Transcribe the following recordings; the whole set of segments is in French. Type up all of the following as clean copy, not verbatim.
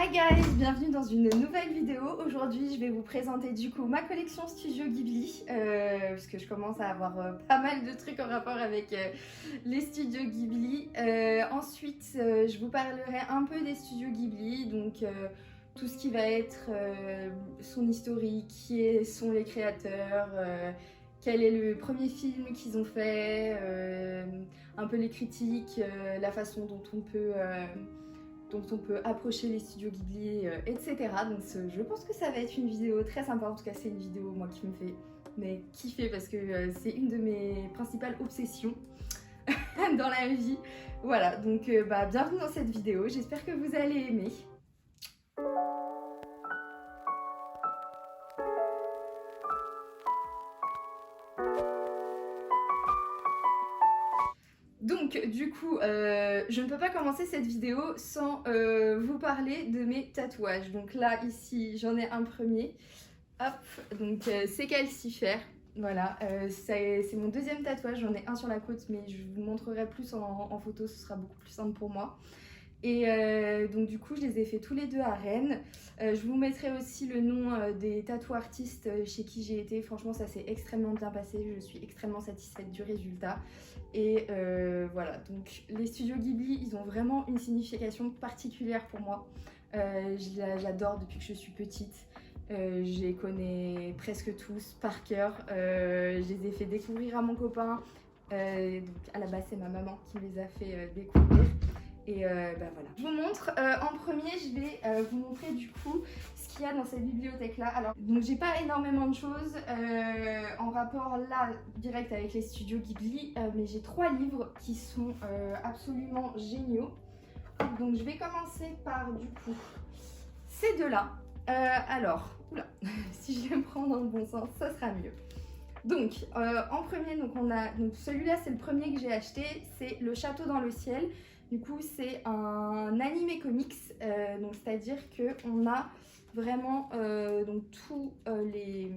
Hi guys, bienvenue dans une nouvelle vidéo. Aujourd'hui je vais vous présenter du coup ma collection Studio Ghibli parce que je commence à avoir pas mal de trucs en rapport avec les studios Ghibli. Ensuite je vous parlerai un peu des studios Ghibli, donc tout ce qui va être son historique, qui sont les créateurs, quel est le premier film qu'ils ont fait, un peu les critiques, la façon dont on peut approcher les studios Ghibli, etc. Donc je pense que ça va être une vidéo très sympa. En tout cas c'est une vidéo moi qui me fait kiffer parce que c'est une de mes principales obsessions dans la vie. Voilà, donc bienvenue dans cette vidéo, j'espère que vous allez aimer. Donc du coup, je ne peux pas commencer cette vidéo sans vous parler de mes tatouages. Donc là, ici, j'en ai un premier. Hop, donc c'est calcifère. Voilà, c'est mon deuxième tatouage. J'en ai un sur la côte, mais je vous montrerai plus en photo, ce sera beaucoup plus simple pour moi. Et donc du coup je les ai fait tous les deux à Rennes. Je vous mettrai aussi le nom des tatou artistes chez qui j'ai été. Franchement ça s'est extrêmement bien passé, je suis extrêmement satisfaite du résultat. Et voilà, donc les studios Ghibli ils ont vraiment une signification particulière pour moi. J'adore depuis que je suis petite. Je les connais presque tous par cœur. Je les ai fait découvrir à mon copain. Donc à la base c'est ma maman qui me les a fait découvrir. Et voilà. Je vous montre, en premier je vais vous montrer du coup ce qu'il y a dans cette bibliothèque là. Alors donc j'ai pas énormément de choses en rapport là direct avec les studios Ghibli, mais j'ai 3 livres qui sont absolument géniaux. Donc je vais commencer par du coup ces deux là. Alors, oula, si je les prends dans le bon sens, ça sera mieux. Donc, en premier, donc celui-là, c'est le premier que j'ai acheté, c'est Le Château dans le ciel. Du coup, c'est un animé comics, donc c'est-à-dire que on a vraiment donc tous les,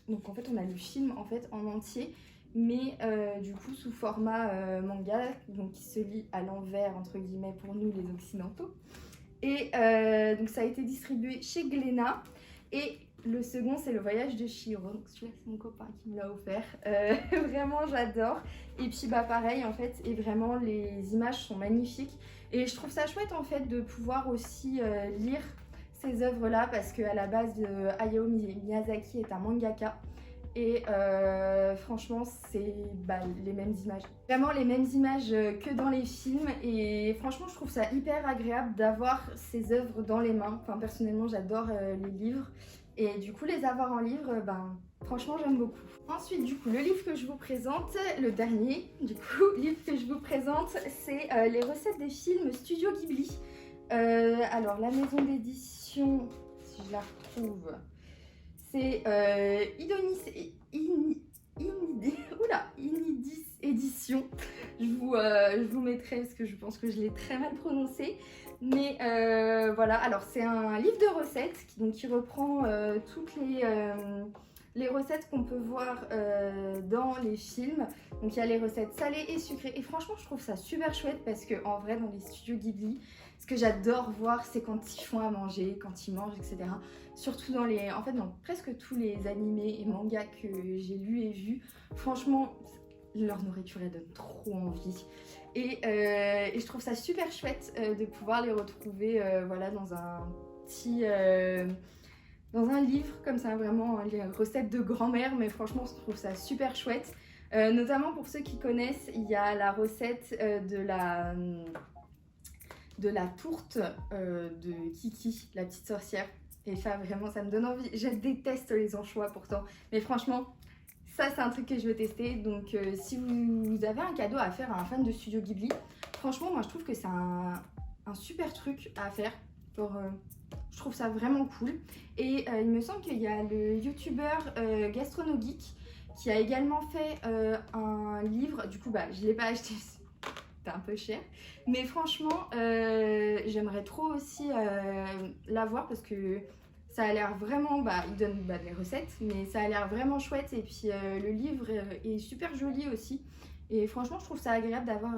donc en fait, on a le film en fait en entier, mais du coup sous format manga, donc qui se lit à l'envers entre guillemets pour nous les occidentaux. Et donc ça a été distribué chez Glénat. Et le second c'est Le Voyage de Chihiro. Donc celui-là c'est mon copain qui me l'a offert. Vraiment j'adore. Et puis pareil en fait, et vraiment les images sont magnifiques. Et je trouve ça chouette en fait de pouvoir aussi lire ces œuvres là parce qu'à la base Hayao Miyazaki est un mangaka. Et franchement c'est les mêmes images, vraiment les mêmes images que dans les films, et franchement je trouve ça hyper agréable d'avoir ces œuvres dans les mains. Enfin personnellement j'adore les livres et du coup les avoir en livre, franchement j'aime beaucoup. Ensuite du coup le livre que je vous présente, le dernier du coup livre que je vous présente, c'est les recettes des films Studio Ghibli. Alors la maison d'édition, si je la retrouve, c'est Inidis Édition. Je vous mettrai parce que je pense que je l'ai très mal prononcé. Mais voilà, alors c'est un livre de recettes qui reprend toutes les recettes qu'on peut voir dans les films. Donc il y a les recettes salées et sucrées. Et franchement, je trouve ça super chouette parce que en vrai, dans les studios Ghibli, ce que j'adore voir, c'est quand ils font à manger, quand ils mangent, etc. Surtout dans dans presque tous les animés et mangas que j'ai lus et vus. Franchement, leur nourriture, elle donne trop envie. Et je trouve ça super chouette de pouvoir les retrouver voilà, dans un petit... dans un livre comme ça, vraiment les recettes de grand-mère, mais franchement je trouve ça super chouette. Notamment pour ceux qui connaissent, il y a la recette de la tourte de Kiki, la petite sorcière. Et ça vraiment ça me donne envie. Je déteste les anchois pourtant, mais franchement ça c'est un truc que je veux tester. Donc si vous avez un cadeau à faire à un fan de Studio Ghibli, franchement moi je trouve que c'est un super truc à faire. Genre, je trouve ça vraiment cool. Et il me semble qu'il y a le youtubeur GastronoGeek qui a également fait un livre. Du coup je ne l'ai pas acheté, c'était un peu cher. Mais franchement j'aimerais trop aussi l'avoir parce que ça a l'air vraiment, il donne des recettes, mais ça a l'air vraiment chouette. Et puis le livre est super joli aussi. Et franchement je trouve ça agréable d'avoir,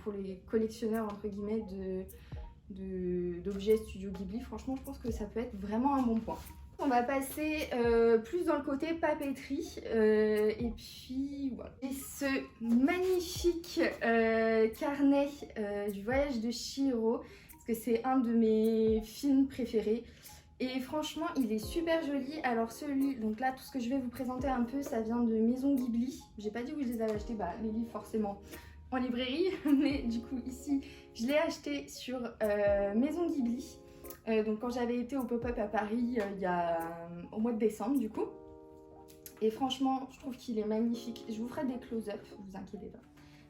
pour les collectionneurs entre guillemets, d'objets Studio Ghibli. Franchement, je pense que ça peut être vraiment un bon point. On va passer plus dans le côté papeterie et puis voilà. Et ce magnifique carnet du voyage de Chihiro, parce que c'est un de mes films préférés. Et franchement, il est super joli. Alors donc là, tout ce que je vais vous présenter un peu, ça vient de Maison Ghibli. J'ai pas dit où je les avais achetés, bah les livres forcément en librairie, mais du coup ici, je l'ai acheté sur Maison Ghibli. Donc quand j'avais été au pop-up à Paris au mois de décembre du coup. Et franchement, je trouve qu'il est magnifique. Je vous ferai des close-up, vous inquiétez pas.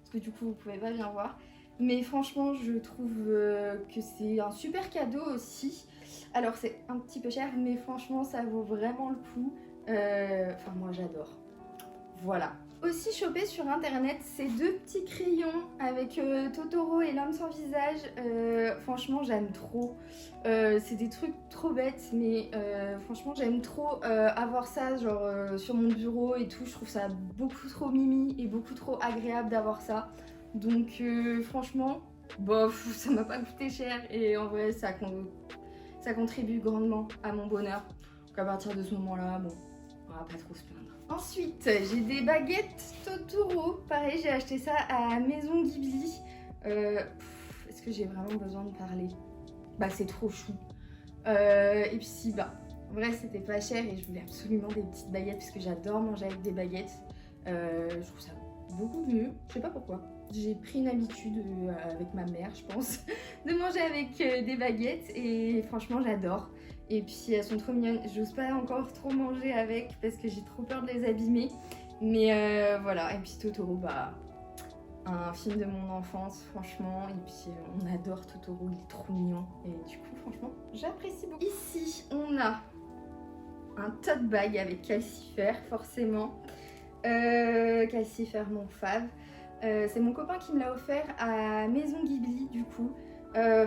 Parce que du coup, vous pouvez pas bien voir. Mais franchement, je trouve que c'est un super cadeau aussi. Alors c'est un petit peu cher, mais franchement, ça vaut vraiment le coup. Enfin, moi j'adore. Voilà. Aussi chopé sur internet ces deux petits crayons avec Totoro et l'homme sans visage. Franchement j'aime trop. C'est des trucs trop bêtes, mais franchement j'aime trop avoir ça genre sur mon bureau et tout. Je trouve ça beaucoup trop mimi et beaucoup trop agréable d'avoir ça. Donc franchement, bof, ça m'a pas coûté cher et en vrai ça contribue grandement à mon bonheur. Donc à partir de ce moment-là, bon, on va pas trop se plaindre. Ensuite, j'ai des baguettes Totoro. Pareil, j'ai acheté ça à Maison Ghibli. Est-ce que j'ai vraiment besoin de parler? Bah, c'est trop chou. Et puis si, bah, en vrai, c'était pas cher et je voulais absolument des petites baguettes parce que j'adore manger avec des baguettes. Je trouve ça beaucoup mieux. Je sais pas pourquoi. J'ai pris une habitude avec ma mère, je pense, de manger avec des baguettes et franchement, j'adore. Et puis elles sont trop mignonnes. J'ose pas encore trop manger avec parce que j'ai trop peur de les abîmer. Mais voilà. Et puis Totoro, bah, un film de mon enfance, franchement. Et puis on adore Totoro, il est trop mignon. Et du coup, franchement, j'apprécie beaucoup. Ici, on a un tote bag avec calcifère, forcément. Calcifère, mon fave. C'est mon copain qui me l'a offert à Maison Ghibli, du coup.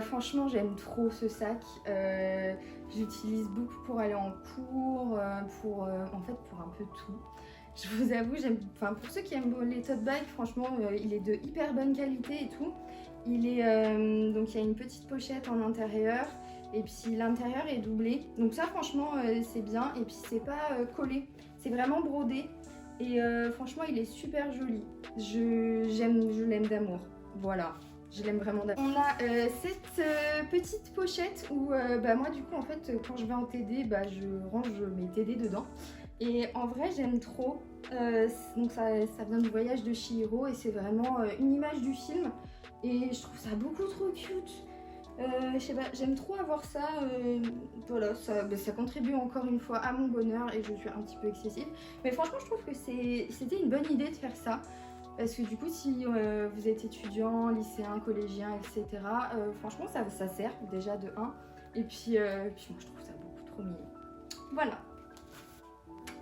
Franchement, j'aime trop ce sac. J'utilise beaucoup pour aller en cours, en fait pour un peu tout. Je vous avoue, pour ceux qui aiment les tote bags, franchement, il est de hyper bonne qualité et tout. Donc il y a une petite pochette en intérieur et puis l'intérieur est doublé. Donc ça, franchement, c'est bien. Et puis c'est pas collé, c'est vraiment brodé. Et franchement, il est super joli. Je l'aime d'amour. Voilà. Je l'aime vraiment d'amour. On a cette petite pochette où bah, moi du coup en fait quand je vais en TD, bah, je range mes TD dedans. Et en vrai j'aime trop. Donc ça vient du voyage de Chihiro et c'est vraiment une image du film. Et je trouve ça beaucoup trop cute. Je sais pas, j'aime trop avoir ça. Voilà, ça contribue encore une fois à mon bonheur et je suis un petit peu excessive. Mais franchement je trouve que c'était une bonne idée de faire ça. Parce que du coup, si vous êtes étudiant, lycéen, collégien, etc., franchement, ça sert déjà de 1. Et puis moi, je trouve ça beaucoup trop mignon. Voilà.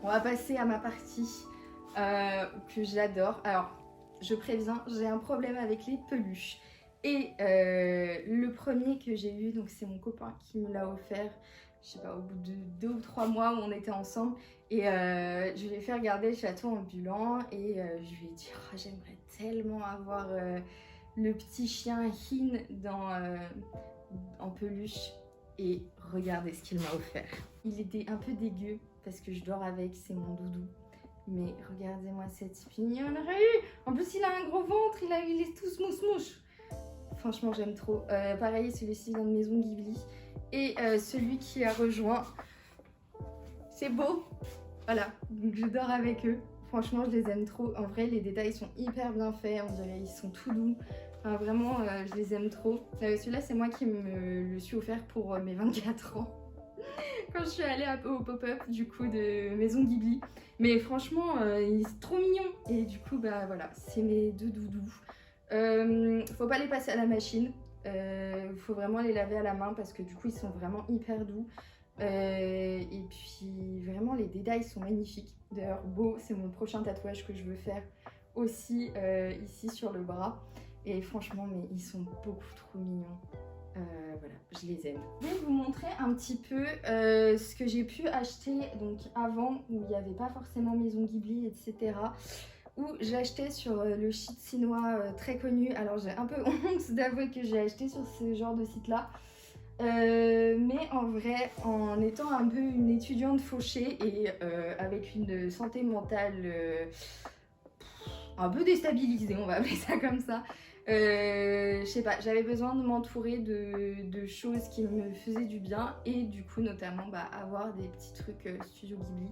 On va passer à ma partie que j'adore. Alors, je préviens, j'ai un problème avec les peluches. Et le premier que j'ai eu, donc c'est mon copain qui me l'a offert, je sais pas, au bout de 2 ou 3 mois où on était ensemble. Et je lui ai fait regarder le château ambulant et je lui ai dit oh, j'aimerais tellement avoir le petit chien Hin en peluche. Et regardez ce qu'il m'a offert. Il était un peu dégueu parce que je dors avec, c'est mon doudou. Mais regardez-moi cette mignonnerie. En plus il a un gros ventre, il est tout smouche. Franchement j'aime trop. Pareil, celui-ci vient de Maison Ghibli. Et celui qui a rejoint, c'est beau. Voilà, donc je dors avec eux. Franchement, je les aime trop. En vrai, les détails sont hyper bien faits. On dirait ils sont tout doux. Enfin, vraiment, je les aime trop. Celui-là, c'est moi qui me le suis offert pour mes 24 ans. Quand je suis allée au pop-up du coup de Maison Ghibli. Mais franchement, il est trop mignon. Et du coup, bah voilà, c'est mes deux doudous. Faut pas les passer à la machine. Faut vraiment les laver à la main parce que du coup, ils sont vraiment hyper doux. Et puis vraiment les détails sont magnifiques. D'ailleurs beau, c'est mon prochain tatouage que je veux faire aussi ici sur le bras. Et franchement mais ils sont beaucoup trop mignons. Voilà, je les aime. Je vais vous montrer un petit peu ce que j'ai pu acheter donc avant où il n'y avait pas forcément Maison Ghibli etc. où j'achetais sur le site chinois très connu. Alors j'ai un peu honte d'avouer que j'ai acheté sur ce genre de site là. Mais en vrai, en étant un peu une étudiante fauchée et avec une santé mentale un peu déstabilisée, on va appeler ça comme ça, je sais pas, j'avais besoin de m'entourer de choses qui me faisaient du bien et du coup notamment avoir des petits trucs Studio Ghibli.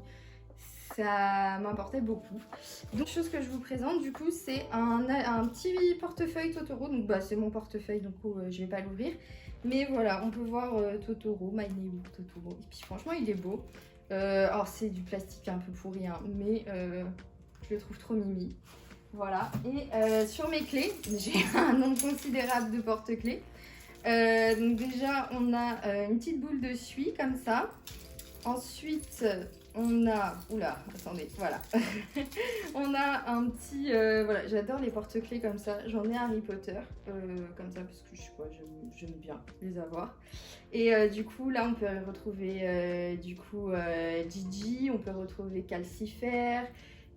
Ça m'importait beaucoup. Donc, chose que je vous présente, du coup, c'est un petit portefeuille Totoro. Donc, c'est mon portefeuille, donc je vais pas l'ouvrir. Mais voilà, on peut voir Totoro, My Neighbor Totoro. Et puis, franchement, il est beau. Alors, c'est du plastique un peu pourri, hein, mais je le trouve trop mimi. Voilà. Et sur mes clés, j'ai un nombre considérable de porte-clés. Donc, déjà, on a une petite boule de suie comme ça. Ensuite, on a... Oula, attendez, voilà. On a un petit... voilà, j'adore les porte-clés comme ça. J'en ai Harry Potter, comme ça, parce que je sais pas, j'aime bien les avoir. Et du coup, là, on peut retrouver Gigi, on peut retrouver Calcifer,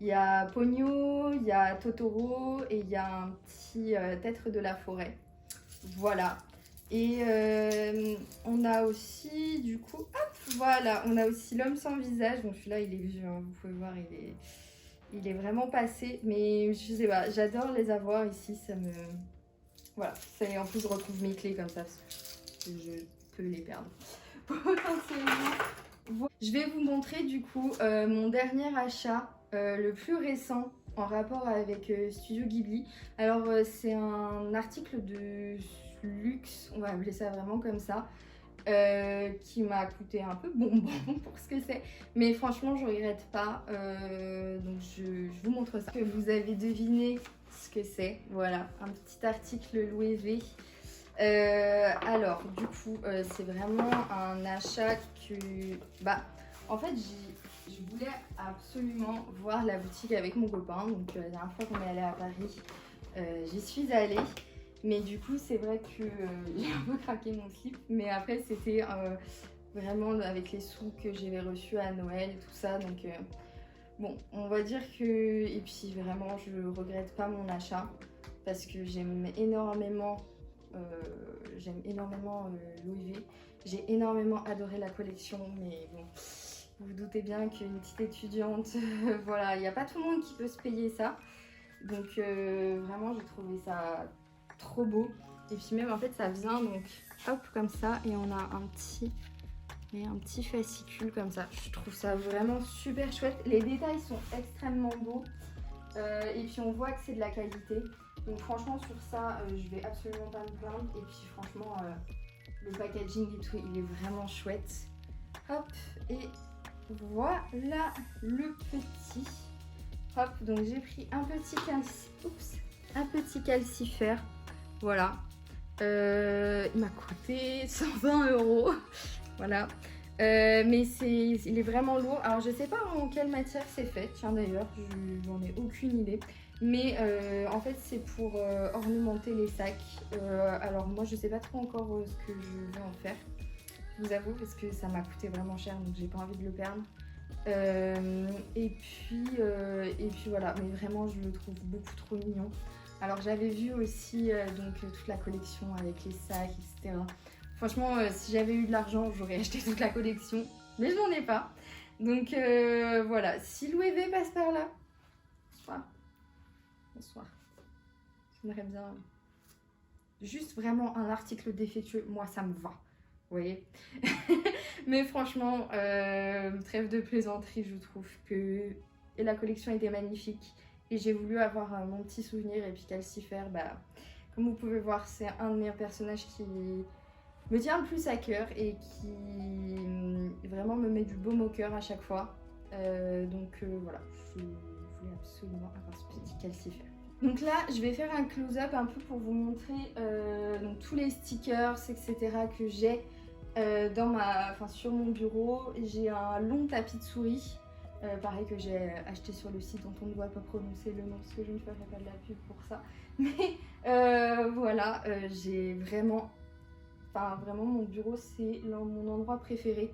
il y a Pogno, il y a Totoro et il y a un petit Têtre de la forêt. Voilà. Et on a aussi, du coup, hop, voilà, on a aussi L'homme sans visage. Donc celui-là, il est vieux, hein, vous pouvez voir, il est vraiment passé. Mais je sais pas, j'adore les avoir ici, ça me... Voilà, en plus je retrouve mes clés comme ça, parce que je peux les perdre potentiellement. Voilà. Je vais vous montrer du coup mon dernier achat, le plus récent, en rapport avec Studio Ghibli. Alors c'est un article de luxe, on va appeler ça vraiment comme ça, qui m'a coûté un peu bonbon pour ce que c'est, mais franchement je regrette pas. Donc je vous montre ça, que vous avez deviné ce que c'est. Voilà, un petit article Louis V. Alors du coup c'est vraiment un achat que en fait je voulais absolument voir la boutique avec mon copain. Donc la dernière fois qu'on est allé à Paris, j'y suis allée. Mais du coup, c'est vrai que j'ai un peu craqué mon slip. Mais après, c'était vraiment avec les sous que j'avais reçus à Noël et tout ça. Donc, bon, on va dire que... Et puis, vraiment, je regrette pas mon achat. Parce que j'aime énormément Louis V. J'ai énormément adoré la collection. Mais bon, vous vous doutez bien qu'une petite étudiante, voilà, il n'y a pas tout le monde qui peut se payer ça. Donc, vraiment, j'ai trouvé ça... trop beau. Et puis même en fait ça vient donc hop comme ça et on a un petit fascicule comme ça. Je trouve ça vraiment super chouette. Les détails sont extrêmement beaux et puis on voit que c'est de la qualité. Donc franchement sur ça je vais absolument pas me plaindre. Et puis franchement le packaging et tout il est vraiment chouette. Hop et voilà le petit. Hop donc j'ai pris un petit calcifère. Voilà, il m'a coûté 120 €. Voilà, mais il est vraiment lourd. Alors je sais pas en quelle matière c'est fait, tiens d'ailleurs, j'en ai aucune idée. Mais en fait c'est pour ornementer les sacs. Alors moi je sais pas trop encore ce que je vais en faire, je vous avoue, parce que ça m'a coûté vraiment cher, donc j'ai pas envie de le perdre. Et puis voilà, mais vraiment je le trouve beaucoup trop mignon. Alors j'avais vu aussi donc toute la collection avec les sacs, etc. Franchement, si j'avais eu de l'argent, j'aurais acheté toute la collection, mais je n'en ai pas. Donc voilà, si Louis V passe par là, bonsoir. J'aimerais bien juste vraiment un article défectueux, moi ça me va. Vous voyez. Mais franchement, trêve de plaisanterie, je trouve que la collection était magnifique. Et j'ai voulu avoir mon petit souvenir. Et puis Calcifer, comme vous pouvez voir, c'est un de mes personnages qui me tient le plus à cœur et qui vraiment me met du baume au cœur à chaque fois. Donc voilà, je voulais absolument avoir ce petit Calcifer. Donc là, je vais faire un close-up un peu pour vous montrer donc tous les stickers, etc. que j'ai sur mon bureau. J'ai un long tapis de souris. Pareil que j'ai acheté sur le site dont on ne doit pas prononcer le nom parce que je ne ferai pas de la pub pour ça. Mais voilà, j'ai vraiment mon bureau c'est mon endroit préféré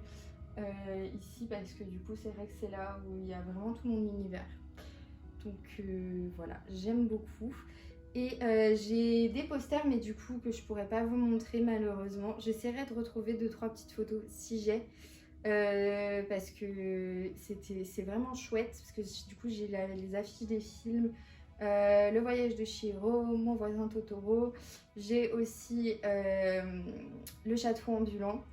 ici parce que du coup c'est vrai que c'est là où il y a vraiment tout mon univers. Donc voilà, j'aime beaucoup. Et j'ai des posters, mais du coup que je pourrais pas vous montrer malheureusement. J'essaierai de retrouver 2-3 petites photos si j'ai. Parce que c'est vraiment chouette, parce que du coup j'ai les affiches des films, Le voyage de Chihiro, Mon voisin Totoro, j'ai aussi Le château ambulant,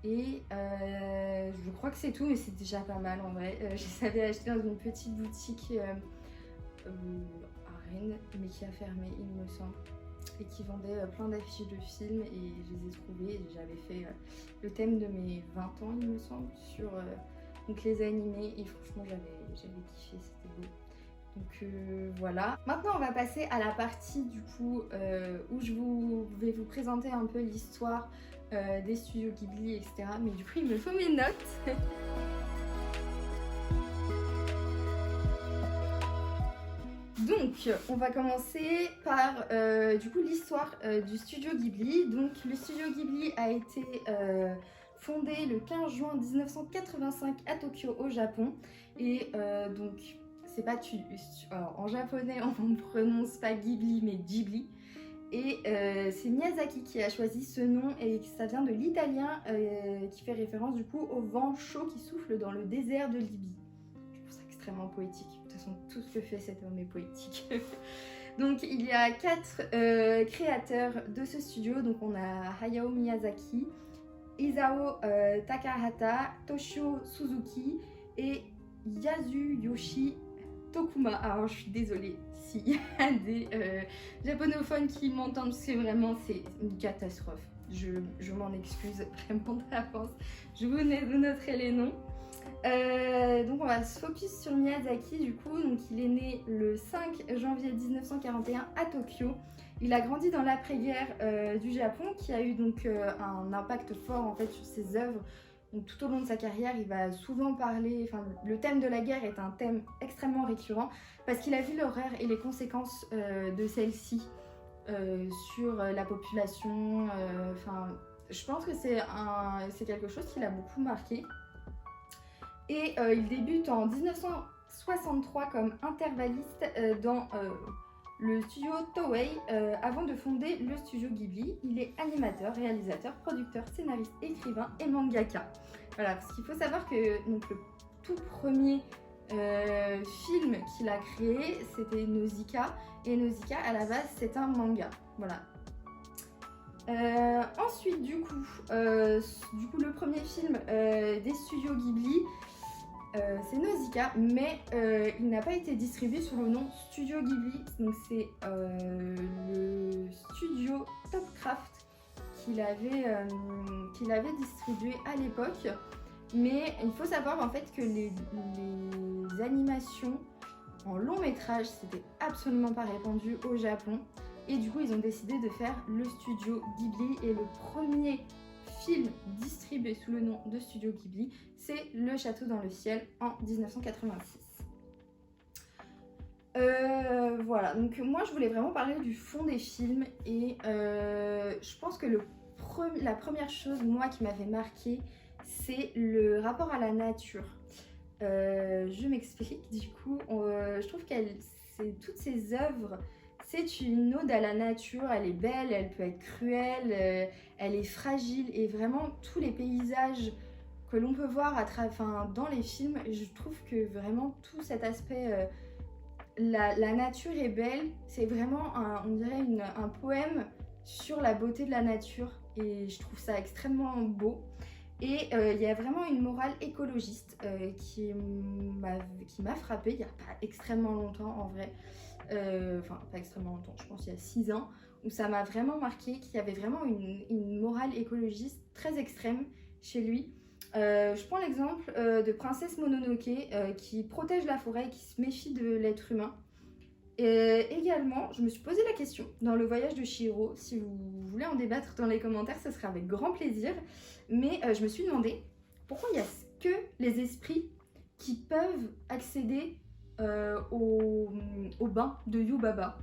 et je crois que c'est tout, mais c'est déjà pas mal en vrai. Je les avais achetés dans une petite boutique à Rennes, mais qui a fermé il me semble, et qui vendait plein d'affiches de films, et je les ai trouvées, et j'avais fait le thème de mes 20 ans il me semble sur donc les animés, et franchement j'avais kiffé, c'était beau. Donc voilà. Maintenant on va passer à la partie du coup où je vais vous présenter un peu l'histoire des studios Ghibli, etc. Mais du coup il me faut mes notes. Donc, on va commencer par du coup l'histoire du studio Ghibli. Donc, le studio Ghibli a été fondé le 15 juin 1985 à Tokyo, au Japon. Et donc, c'est pas alors, en japonais, on ne prononce pas Ghibli, mais Ghibli. Et c'est Miyazaki qui a choisi ce nom, et ça vient de l'italien qui fait référence du coup au vent chaud qui souffle dans le désert de Libye. Je trouve ça extrêmement poétique. De toute façon, tout ce que fait cet homme est poétique. Donc il y a 4 créateurs de ce studio. Donc on a Hayao Miyazaki, Isao Takahata, Toshio Suzuki et Yasuyoshi Tokuma. Alors je suis désolée s'il y a des japonophones qui m'entendent, parce que vraiment c'est une catastrophe. Je m'en excuse vraiment d'avance. Je vous noterai les noms. Donc on va se focus sur Miyazaki du coup. Donc il est né le 5 janvier 1941 à Tokyo. Il a grandi dans l'après-guerre du Japon, qui a eu donc un impact fort en fait sur ses œuvres. Donc tout au long de sa carrière, il va souvent parler, enfin le thème de la guerre est un thème extrêmement récurrent, parce qu'il a vu l'horreur et les conséquences de celle-ci sur la population. Enfin, je pense que c'est quelque chose qui l'a beaucoup marqué. Et il débute en 1963 comme intervalliste dans le studio Toei avant de fonder le studio Ghibli. Il est animateur, réalisateur, producteur, scénariste, écrivain et mangaka. Voilà, parce qu'il faut savoir que donc, le tout premier film qu'il a créé, c'était Nausicaa. Et Nausicaa, à la base, c'est un manga. Voilà. Ensuite, du coup, le premier film des studios Ghibli, c'est Nausicaa, mais il n'a pas été distribué sous le nom Studio Ghibli. Donc c'est le studio Topcraft qui l'avait distribué à l'époque. Mais il faut savoir en fait que les animations en long métrage, c'était absolument pas répandu au Japon. Et du coup, ils ont décidé de faire le studio Ghibli, et le premier film distribué sous le nom de Studio Ghibli, c'est Le Château dans le ciel en 1986. Voilà, donc moi je voulais vraiment parler du fond des films, et je pense que la première chose moi qui m'avait marqué, c'est le rapport à la nature. Je m'explique, du coup, je trouve toutes ces œuvres, c'est une ode à la nature. Elle est belle, elle peut être cruelle, elle est fragile, et vraiment tous les paysages que l'on peut voir dans les films, je trouve que vraiment tout cet aspect, la nature est belle. C'est vraiment on dirait un poème sur la beauté de la nature, et je trouve ça extrêmement beau. Et il y a vraiment une morale écologiste qui m'a frappée il n'y a pas extrêmement longtemps en vrai. Enfin, pas extrêmement longtemps, je pense il y a 6 ans, où ça m'a vraiment marqué, qu'il y avait vraiment une morale écologiste très extrême chez lui. Je prends l'exemple de Princesse Mononoke qui protège la forêt et qui se méfie de l'être humain. Et également, je me suis posé la question dans Le voyage de Chihiro. Si vous voulez en débattre dans les commentaires, ce sera avec grand plaisir. Mais je me suis demandé pourquoi il n'y a que les esprits qui peuvent accéder au bain de Yubaba.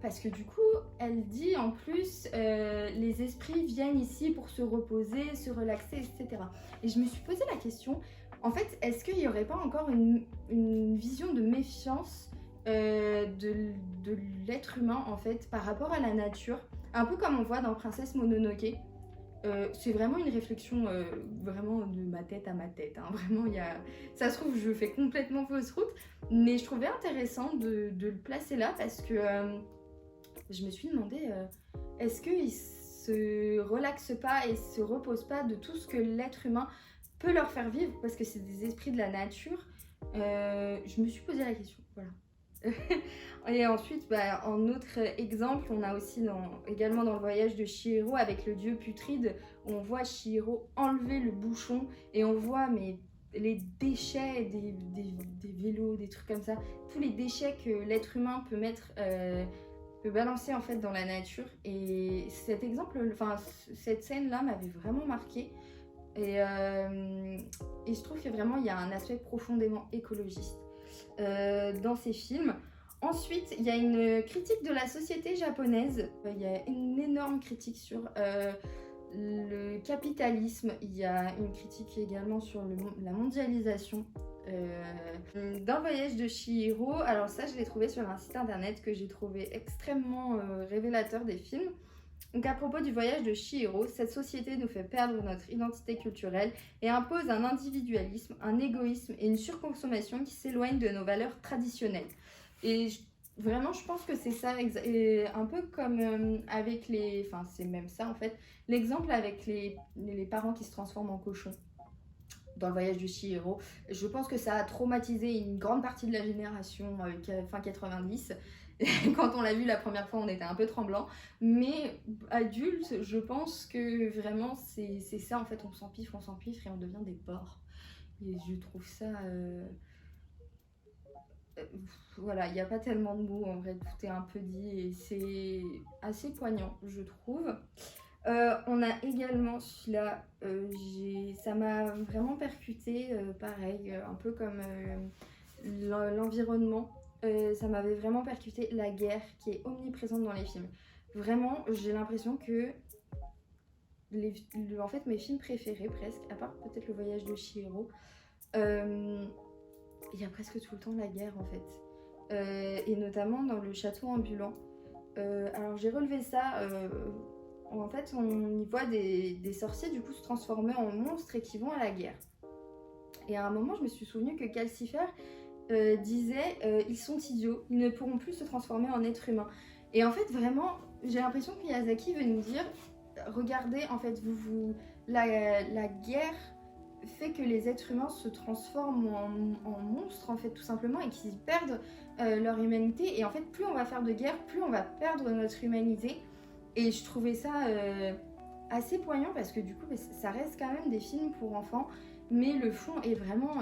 Parce que du coup, elle dit en plus, les esprits viennent ici pour se reposer, se relaxer, etc. Et je me suis posé la question, en fait, est-ce qu'il n'y aurait pas encore une vision de méfiance de l'être humain en fait par rapport à la nature, un peu comme on voit dans Princesse Mononoke. C'est vraiment une réflexion vraiment de ma tête à ma tête, hein. Vraiment, ça se trouve, je fais complètement fausse route, mais je trouvais intéressant de le placer là parce que je me suis demandé est-ce qu'il se relaxe pas et se repose pas de tout ce que l'être humain peut leur faire vivre parce que c'est des esprits de la nature. Je me suis posé la question, voilà. Et ensuite, en autre exemple, on a aussi également dans le voyage de Chihiro avec le dieu putride, on voit Chihiro enlever le bouchon et on voit les déchets des vélos, des trucs comme ça, tous les déchets que l'être humain peut mettre, peut balancer en fait dans la nature. Et cet exemple, enfin cette scène-là m'avait vraiment marquée. Et je trouve que vraiment il y a un aspect profondément écologiste dans ces films. Ensuite, il y a une critique de la société japonaise. Il y a une énorme critique sur le capitalisme. Il y a une critique également sur la mondialisation. Dans le voyage de Chihiro, alors ça je l'ai trouvé sur un site internet que j'ai trouvé extrêmement révélateur des films. Donc à propos du voyage de Chihiro, cette société nous fait perdre notre identité culturelle et impose un individualisme, un égoïsme et une surconsommation qui s'éloignent de nos valeurs traditionnelles. Et vraiment, je pense que c'est ça, un peu comme avec les... Enfin, c'est même ça en fait, l'exemple avec les parents qui se transforment en cochons dans le voyage de Chihiro. Je pense que ça a traumatisé une grande partie de la génération fin 90. Quand on l'a vu la première fois, on était un peu tremblant. Mais adulte, je pense que vraiment, c'est ça en fait, on s'empiffre et on devient des porcs. Et je trouve ça... voilà, il n'y a pas tellement de mots, en vrai, tout est un peu dit et c'est assez poignant, je trouve. On a également celui-là, ça m'a vraiment percuté, pareil, un peu comme l'environnement. Ça m'avait vraiment percuté la guerre qui est omniprésente dans les films. Vraiment, j'ai l'impression que en fait, mes films préférés presque, à part peut-être le voyage de Chihiro, il y a presque tout le temps la guerre en fait. Et notamment dans le château ambulant. Alors j'ai relevé ça, en fait on y voit des sorciers du coup se transformer en monstres et qui vont à la guerre. Et à un moment je me suis souvenu que Calcifer disait ils sont idiots, ils ne pourront plus se transformer en êtres humains. Et en fait vraiment j'ai l'impression que Miyazaki veut nous dire regardez en fait la guerre fait que les êtres humains se transforment en monstres en fait tout simplement et qu'ils perdent leur humanité. Et en fait plus on va faire de guerre, plus on va perdre notre humanité. Et je trouvais ça assez poignant parce que du coup ça reste quand même des films pour enfants, mais le fond est vraiment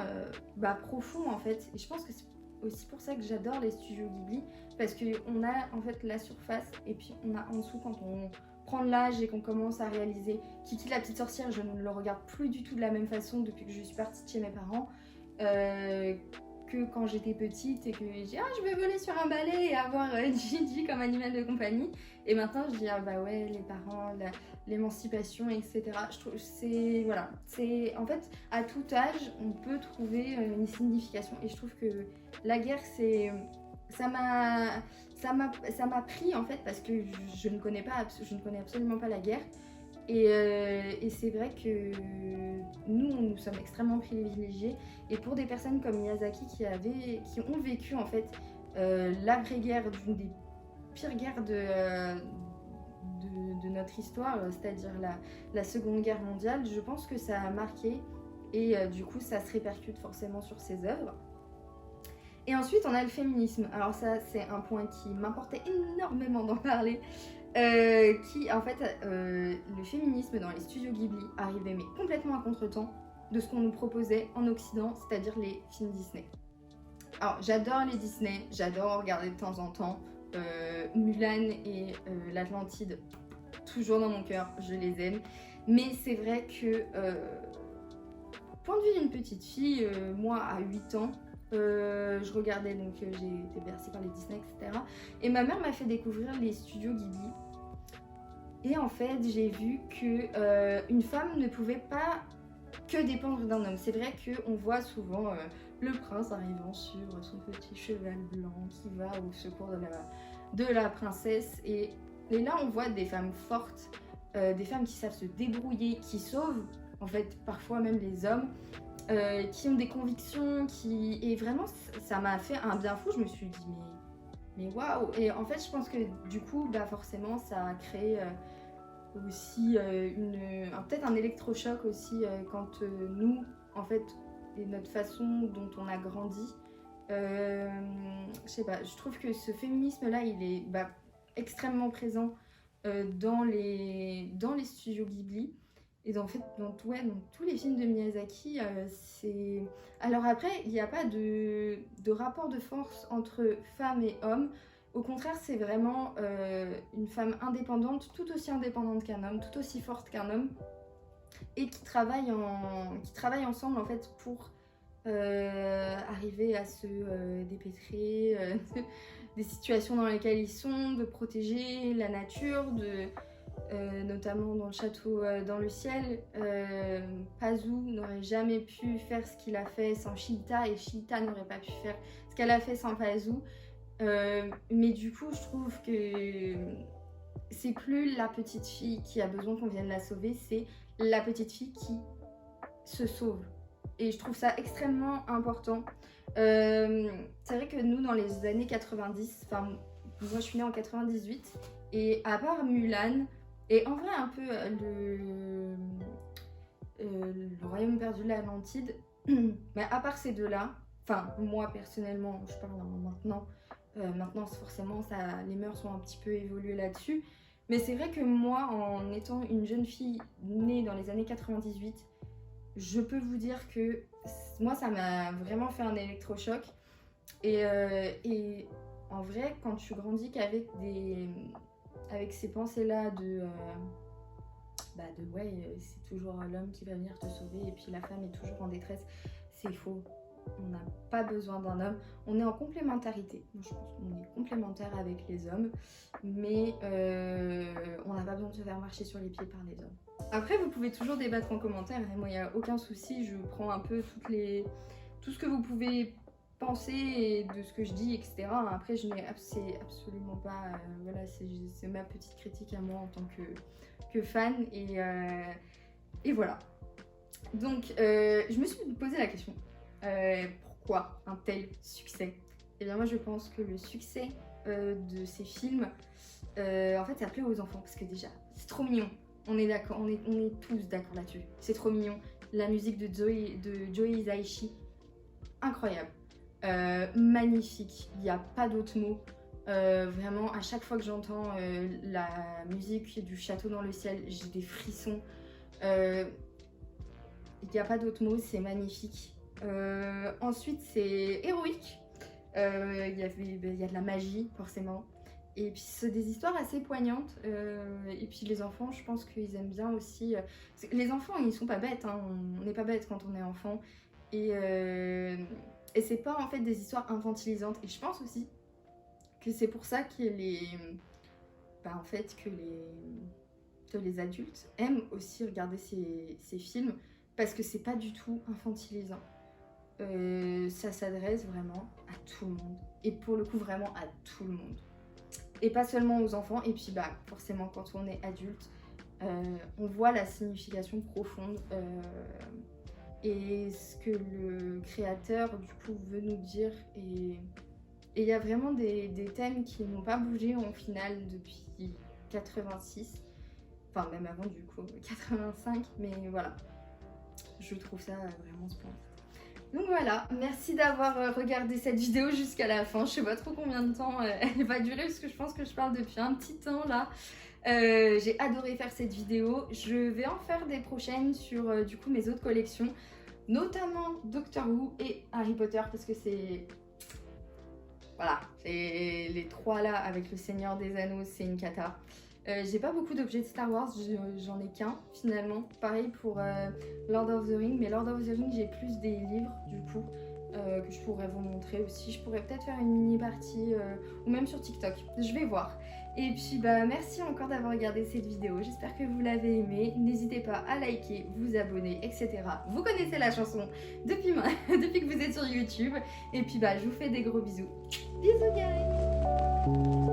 profond en fait. Et je pense que c'est aussi pour ça que j'adore les studios Ghibli, parce qu'on a en fait la surface et puis on a en dessous quand on prend de l'âge et qu'on commence à réaliser Kiki la petite sorcière, je ne le regarde plus du tout de la même façon depuis que je suis partie de chez mes parents que quand j'étais petite et que j'ai dit je vais voler sur un balai et avoir Gigi comme animal de compagnie. Et maintenant je dis bah ouais, les parents, l'émancipation, etc. Je trouve c'est en fait à tout âge on peut trouver une signification et je trouve que la guerre ça m'a pris en fait parce que je ne connais absolument pas la guerre et c'est vrai que nous sommes extrêmement privilégiés et pour des personnes comme Miyazaki qui ont vécu en fait l'après-guerre, d'une des pires guerres de notre histoire, c'est-à-dire la Seconde Guerre mondiale, je pense que ça a marqué et du coup ça se répercute forcément sur ses œuvres. Et ensuite, on a le féminisme. Alors ça, c'est un point qui m'importait énormément d'en parler. En fait, le féminisme dans les studios Ghibli arrivait mais complètement à contre-temps de ce qu'on nous proposait en Occident, c'est-à-dire les films Disney. Alors, j'adore les Disney, j'adore regarder de temps en temps. Mulan et l'Atlantide, toujours dans mon cœur, je les aime. Mais c'est vrai que, point de vue d'une petite fille, moi à 8 ans, je regardais, donc j'ai été bercée par les Disney, etc. Et ma mère m'a fait découvrir les studios Ghibli. Et en fait, j'ai vu que une femme ne pouvait pas que dépendre d'un homme. C'est vrai qu'on voit souvent le prince arrivant sur son petit cheval blanc qui va au secours de la princesse. Et là, on voit des femmes fortes, des femmes qui savent se débrouiller, qui sauvent, en fait, parfois même les hommes, qui ont des convictions, et vraiment, ça m'a fait un bien fou. Je me suis dit, mais waouh! Et en fait, je pense que du coup, bah, forcément, ça a créé aussi peut-être un électrochoc aussi quand nous, en fait, et notre façon dont on a grandi. Je sais pas, je trouve que ce féminisme-là, il est extrêmement présent dans les studios Ghibli. Et dans tous les films de Miyazaki, c'est... Alors après, il n'y a pas de rapport de force entre femmes et hommes. Au contraire, c'est vraiment une femme indépendante, tout aussi indépendante qu'un homme, tout aussi forte qu'un homme, et qui travaillent ensemble en fait pour arriver à se dépêtrer des situations dans lesquelles ils sont, de protéger la nature, notamment dans le château dans le ciel. Pazu n'aurait jamais pu faire ce qu'il a fait sans Shita, et Shita n'aurait pas pu faire ce qu'elle a fait sans Pazu. Mais du coup, je trouve que c'est plus la petite fille qui a besoin qu'on vienne la sauver, c'est la petite fille qui se sauve. Et je trouve ça extrêmement important. C'est vrai que nous, dans les années 90, enfin, moi je suis née en 98, et à part Mulan, et en vrai un peu le Royaume perdu de l'Atlantide, mais à part ces deux-là, enfin moi personnellement, je parle maintenant, maintenant forcément les mœurs sont un petit peu évoluées là-dessus, mais c'est vrai que moi, en étant une jeune fille née dans les années 98, je peux vous dire que moi ça m'a vraiment fait un électrochoc, et en vrai quand tu grandis qu'avec avec ces pensées-là c'est toujours l'homme qui va venir te sauver et puis la femme est toujours en détresse, c'est faux. On n'a pas besoin d'un homme, on est en complémentarité. Moi, je pense qu'on est complémentaire avec les hommes, mais on n'a pas besoin de se faire marcher sur les pieds par les hommes. Après, vous pouvez toujours débattre en commentaire, et moi, il n'y a aucun souci, je prends un peu tout ce que vous pouvez penser et de ce que je dis, etc. Après, c'est absolument pas... voilà, c'est ma petite critique à moi en tant que fan, et voilà. Donc, je me suis posé la question. Pourquoi un tel succès? Et bien moi je pense que le succès de ces films, en fait ça plaît aux enfants parce que déjà c'est trop mignon, on est d'accord, on est tous d'accord là-dessus, c'est trop mignon. La musique de Joe Hisaishi, incroyable, magnifique, il n'y a pas d'autres mots. Vraiment à chaque fois que j'entends la musique du château dans le ciel, j'ai des frissons. Il n'y a pas d'autres mots, c'est magnifique. Ensuite c'est héroïque, il y a de la magie forcément, et puis c'est des histoires assez poignantes, et puis les enfants je pense qu'ils aiment bien aussi, les enfants ils sont pas bêtes, hein. On n'est pas bêtes quand on est enfant, et c'est pas en fait des histoires infantilisantes, et je pense aussi que c'est pour ça que les adultes aiment aussi regarder ces films, parce que c'est pas du tout infantilisant. Ça s'adresse vraiment à tout le monde, et pour le coup vraiment à tout le monde, et pas seulement aux enfants. Et puis forcément quand on est adulte, on voit la signification profonde et ce que le créateur du coup veut nous dire, et il y a vraiment des thèmes qui n'ont pas bougé en final depuis 86, enfin même avant du coup 85, mais voilà, je trouve ça vraiment splendide. Donc voilà, merci d'avoir regardé cette vidéo jusqu'à la fin. Je sais pas trop combien de temps elle va durer parce que je pense que je parle depuis un petit temps là. J'ai adoré faire cette vidéo. Je vais en faire des prochaines sur du coup mes autres collections, notamment Doctor Who et Harry Potter, parce que c'est... Voilà, les trois là avec le Seigneur des Anneaux, c'est une cata. J'ai pas beaucoup d'objets de Star Wars, j'en ai qu'un finalement. Pareil pour Lord of the Rings, mais Lord of the Rings j'ai plus des livres du coup. que je pourrais vous montrer aussi. Je pourrais peut-être faire une mini partie ou même sur TikTok, je vais voir. Et puis bah merci encore d'avoir regardé cette vidéo, j'espère que vous l'avez aimée. N'hésitez pas à liker, vous abonner, etc. Vous connaissez la chanson depuis que vous êtes sur YouTube. Et puis bah je vous fais des gros bisous. Bisous guys.